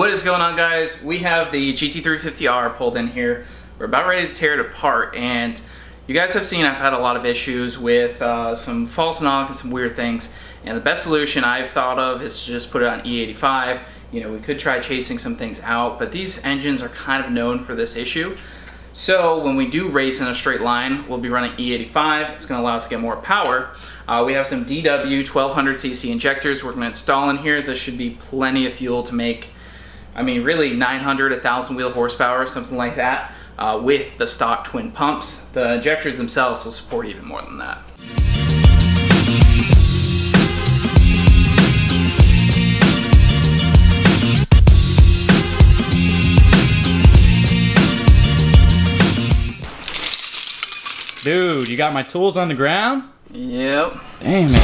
What is going on, guys? We have the GT350R pulled in here. We're about ready to tear it apart, and you guys have seen I've had a lot of issues with some false knock and some weird things, and the best solution I've thought of is to just put it on E85. You know, we could try chasing some things out, but these engines are kind of known for this issue. So when we do race in a straight line, we'll be running E85. It's going to allow us to get more power. We have some DW 1200cc injectors we're going to install in here. This should be plenty of fuel to make, I mean, really 900, 1,000 wheel horsepower, something like that, with the stock twin pumps. The injectors themselves will support even more than that. Dude, you got my tools on the ground? Yep. Damn it.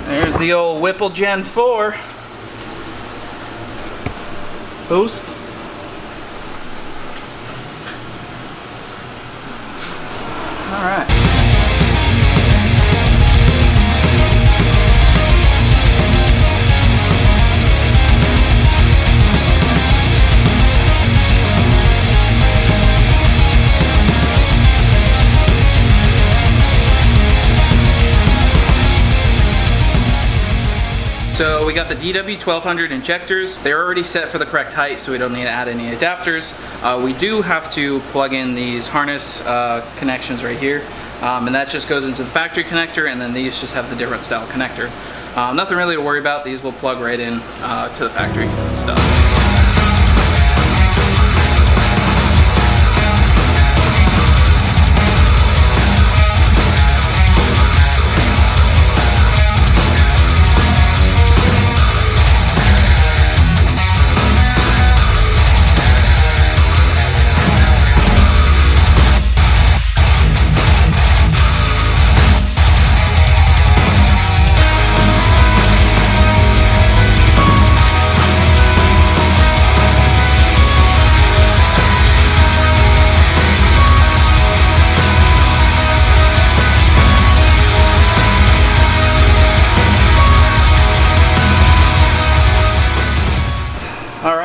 There's the old Whipple Gen 4 boost. All right. So we got the DW 1200 injectors. They're already set for the correct height, so we don't need to add any adapters. We do have to plug in these harness connections right here, and that just goes into the factory connector, and then these just have the different style connector. Nothing really to worry about. These will plug right in to the factory stuff.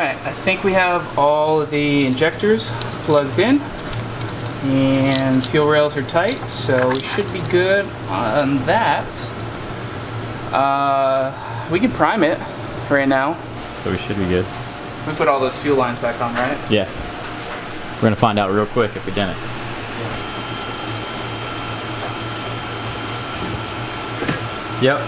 I think we have all of the injectors plugged in and fuel rails are tight, so we should be good on that. We can prime it right now. So we should be good. We put all those fuel lines back on, right? Yeah. We're gonna find out real quick if we didn't. Yep.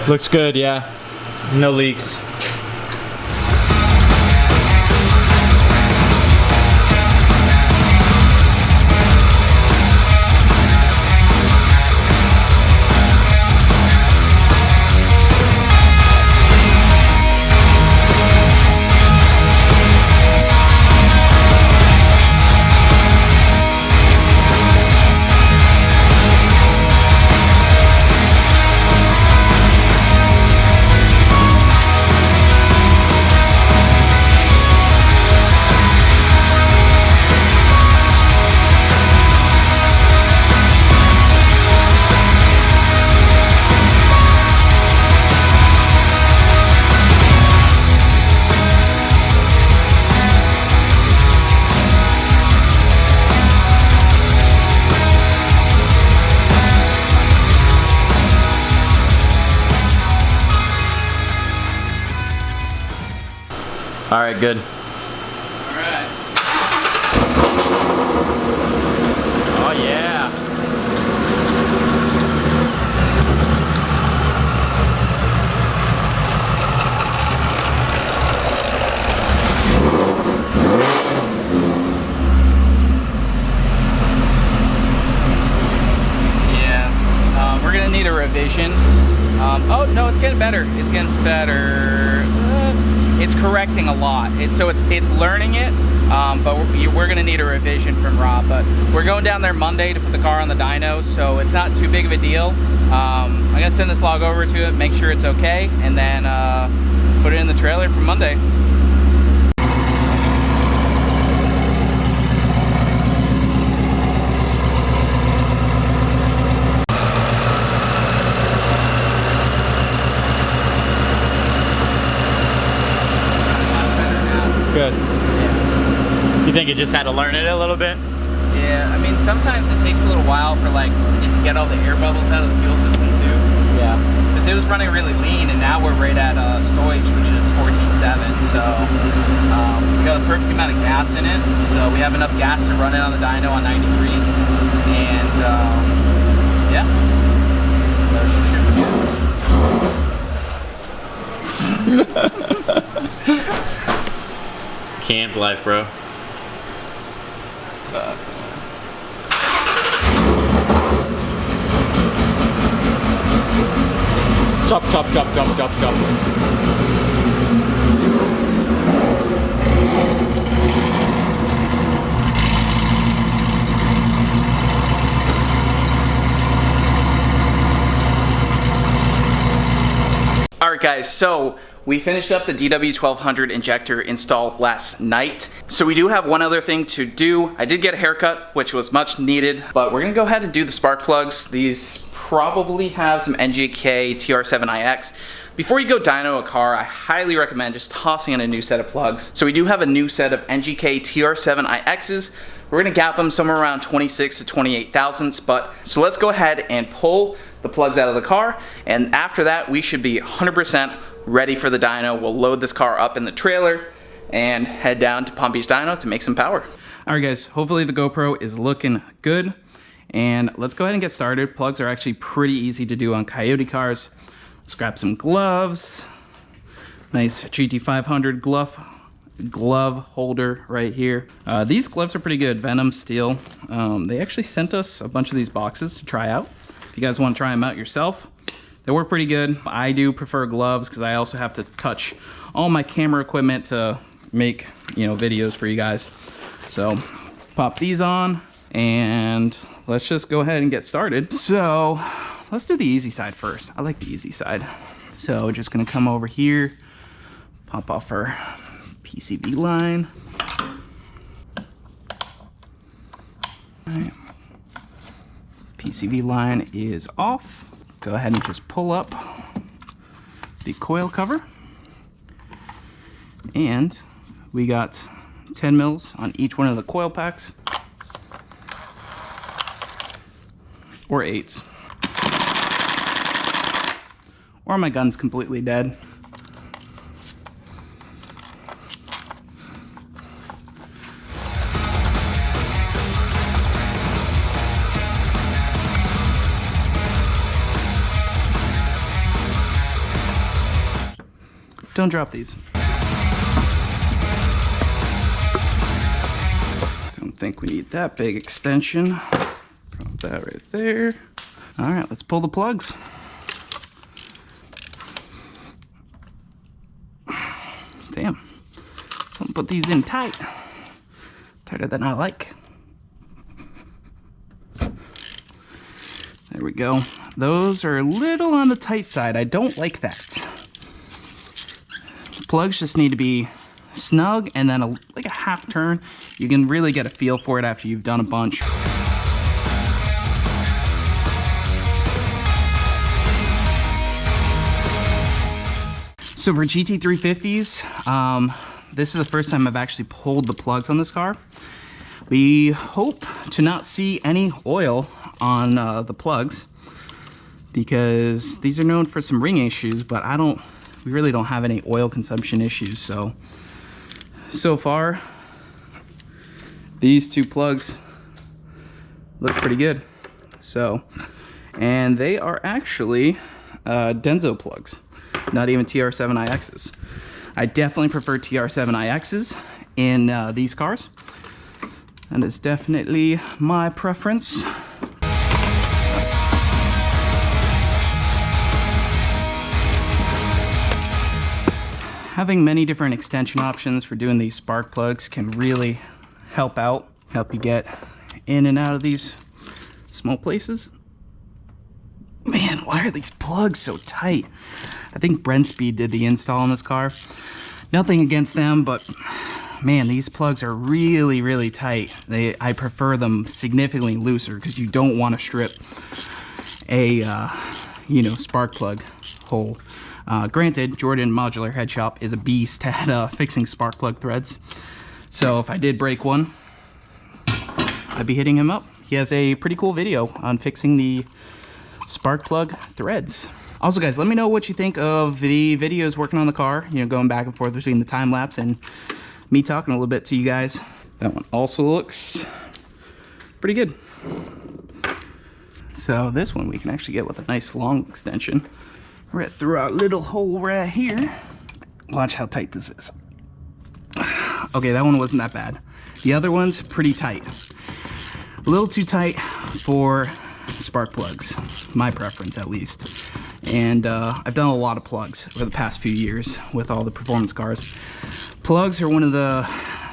Looks good, yeah. No leaks. All right, good. All right. Oh yeah. We're gonna need a revision. Oh no, it's getting better. It's getting better. It's correcting a lot. It's learning it, but we're gonna need a revision from Rob. But we're going down there Monday to put the car on the dyno, so it's not too big of a deal. I'm gonna send this log over to it, make sure it's okay, and then put it in the trailer for Monday. Good. Yeah. You think you just had to learn it a little bit? Yeah, I mean, sometimes it takes a little while for like it to get all the air bubbles out of the fuel system too. Yeah. Because it was running really lean, and now we're right at stowage, which is 14.7. So we got the perfect amount of gas in it. So we have enough gas to run it on the dyno on 93. And yeah, so she should be good. Camp life, bro. Chop, chop, chop, chop, chop, chop. Alright guys, so we finished up the DW1200 injector install last night. So we do have one other thing to do. I did get a haircut, which was much needed, but we're gonna go ahead and do the spark plugs. These probably have some NGK TR7iX. Before you go dyno a car, I highly recommend just tossing in a new set of plugs. So we do have a new set of NGK TR7iXs. We're gonna gap them somewhere around 26 to 28 thousandths, so let's go ahead and pull the plugs out of the car, and after that we should be 100% ready for the dyno. We'll load this car up in the trailer and head down to Palm Beach Dyno to make some power. Alright guys, hopefully the GoPro is looking good, and let's go ahead and get started. Plugs are actually pretty easy to do on Coyote cars. Let's grab some gloves. Nice GT500 glove holder right here. These gloves are pretty good, Venom steel. They actually sent us a bunch of these boxes to try out. If you guys want to try them out yourself, they work pretty good. I do prefer gloves because I also have to touch all my camera equipment to make, videos for you guys. So pop these on and let's just go ahead and get started. So let's do the easy side first. I like the easy side. So just gonna come over here, pop off our PCV line. All right. PCV line is off. Go ahead and just pull up the coil cover. And we got 10 mils on each one of the coil packs. Or 8s. Or my gun's completely dead. Don't drop these. Don't think we need that big extension. Drop that right there. All right, let's pull the plugs. Damn. Someone put these in tight. Tighter than I like. There we go. Those are a little on the tight side. I don't like that. Plugs just need to be snug, and then like a half turn. You can really get a feel for it after you've done a bunch. So for GT350s, this is the first time I've actually pulled the plugs on this car. We hope to not see any oil on the plugs because these are known for some ring issues, but we really don't have any oil consumption issues, so so far, these two plugs look pretty good. So, and they are actually Denso plugs, not even TR7iXs. I definitely prefer TR7iXs in these cars. That is definitely my preference. Having many different extension options for doing these spark plugs can really help you get in and out of these small places. Man, why are these plugs so tight? I think Brent Speed did the install on this car. Nothing against them, but man, these plugs are really, really tight. I prefer them significantly looser because you don't want to strip a spark plug hole. Granted, Jordan Modular Head Shop is a beast at fixing spark plug threads. So if I did break one, I'd be hitting him up. He has a pretty cool video on fixing the spark plug threads. Also guys, let me know what you think of the videos working on the car, going back and forth between the time lapse and me talking a little bit to you guys. That one also looks pretty good. So this one we can actually get with a nice long extension right through our little hole right here. Watch how tight this is. Okay, that one wasn't that bad. The other one's pretty tight. A little too tight for spark plugs, my preference at least. And I've done a lot of plugs over the past few years with all the performance cars. Plugs are one of the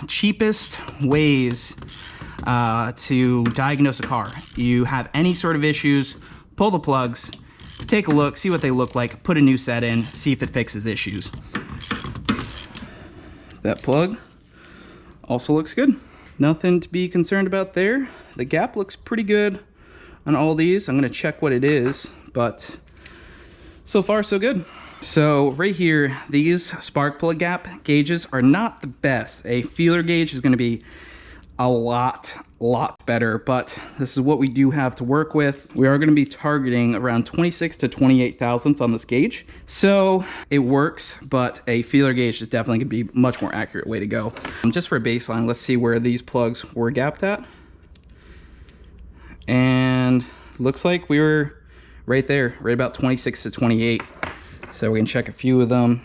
cheapest ways to diagnose a car. You have any sort of issues, pull the plugs, take a look, see what they look like, put a new set in, see if it fixes issues. That plug also looks good. Nothing to be concerned about there. The gap looks pretty good on all these. I'm gonna check what it is, but so far so good. So right here, these spark plug gap gauges are not the best. A feeler gauge is gonna be a lot better, but this is what we do have to work with. We are gonna be targeting around 26 to 28 thousandths on this gauge. So it works, but a feeler gauge is definitely gonna be a much more accurate way to go. Just for a baseline, let's see where these plugs were gapped at. And looks like we were right there, right about 26 to 28. So we can check a few of them.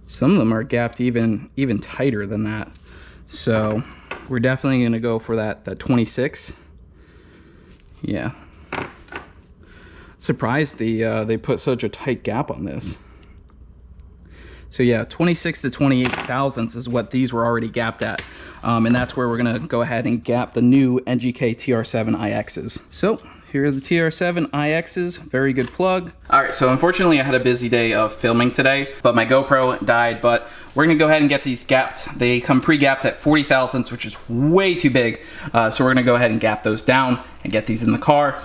Some of them are gapped even tighter than that. So we're definitely gonna go for that 26. Yeah. Surprised they put such a tight gap on this. So yeah, 26 to 28 thousandths is what these were already gapped at. And that's where we're gonna go ahead and gap the new NGK TR7iXs. So here are the TR7iXs, very good plug. All right, so unfortunately I had a busy day of filming today, but my GoPro died, but we're gonna go ahead and get these gapped. They come pre-gapped at 40 thousandths, which is way too big. So we're gonna go ahead and gap those down and get these in the car.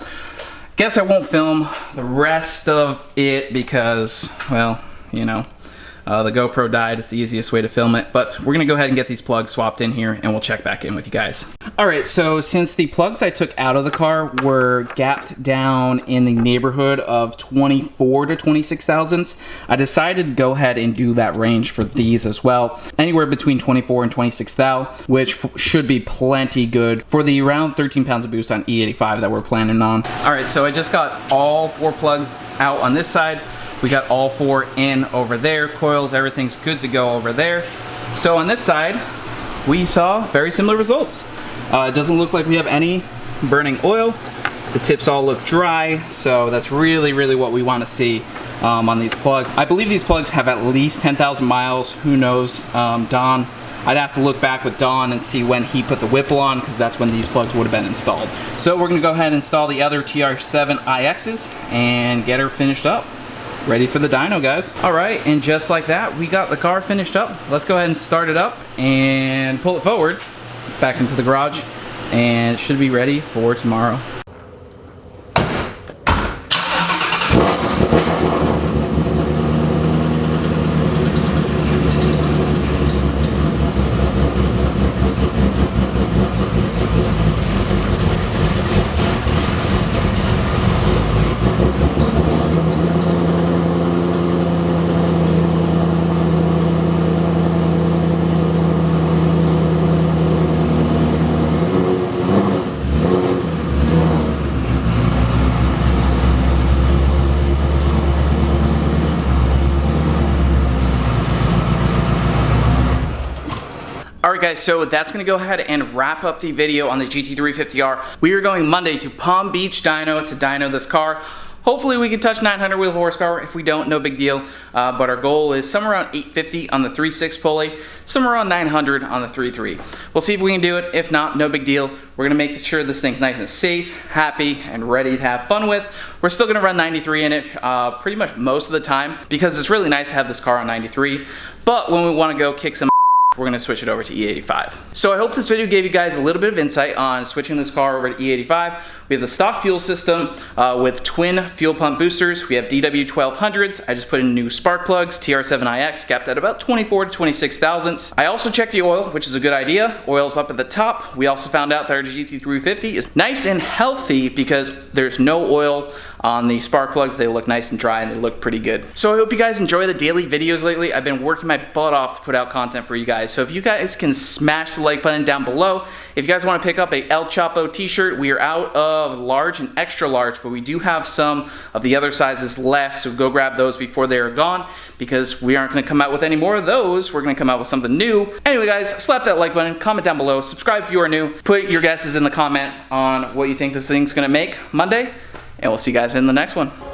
Guess I won't film the rest of it because, well, the GoPro died. It's the easiest way to film it, but we're gonna go ahead and get these plugs swapped in here and we'll check back in with you guys. All right, so since the plugs I took out of the car were gapped down in the neighborhood of 24 to 26 thousandths, I decided to go ahead and do that range for these as well. Anywhere between 24 and 26 thou, which should be plenty good for the around 13 pounds of boost on E85 that we're planning on. All right, so I just got all 4 plugs out on this side. We got all 4 in over there. Coils, everything's good to go over there. So on this side, we saw very similar results. It doesn't look like we have any burning oil. The tips all look dry, so that's really what we want to see on these plugs. I believe these plugs have at least 10,000 miles. Who knows? Don, I'd have to look back with Don and see when he put the Whipple on, because that's when these plugs would have been installed. So we're going to go ahead and install the other TR7iXs and get her finished up. Ready for the dyno, guys. All right, and just like that, we got the car finished up. Let's go ahead and start it up and pull it forward back into the garage, and it should be ready for tomorrow. Alright guys, so that's going to go ahead and wrap up the video on the GT350R. We are going Monday to Palm Beach Dyno to dyno this car. Hopefully we can touch 900 wheel horsepower. If we don't, no big deal. But our goal is somewhere around 850 on the 3.6 pulley, somewhere around 900 on the 3.3. We'll see if we can do it. If not, no big deal. We're gonna make sure this thing's nice and safe, happy, and ready to have fun with. We're still gonna run 93 in it pretty much most of the time because it's really nice to have this car on 93. But when we wanna go kick some we're gonna switch it over to E85. So I hope this video gave you guys a little bit of insight on switching this car over to E85. We have the stock fuel system with twin fuel pump boosters. We have DW1200s. I just put in new spark plugs, TR7iX, capped at about 24 to 26 thousandths. I also checked the oil, which is a good idea. Oil's up at the top. We also found out that our GT350 is nice and healthy because there's no oil on the spark plugs. They look nice and dry and they look pretty good. So I hope you guys enjoy the daily videos lately. I've been working my butt off to put out content for you guys. So if you guys can smash the like button down below. If you guys want to pick up a El Chapo t-shirt, we are out of large and extra large, but we do have some of the other sizes left. So go grab those before they are gone because we aren't going to come out with any more of those. We're going to come out with something new. Anyway guys, slap that like button, comment down below, subscribe if you are new, put your guesses in the comment on what you think this thing's going to make Monday. And we'll see you guys in the next one.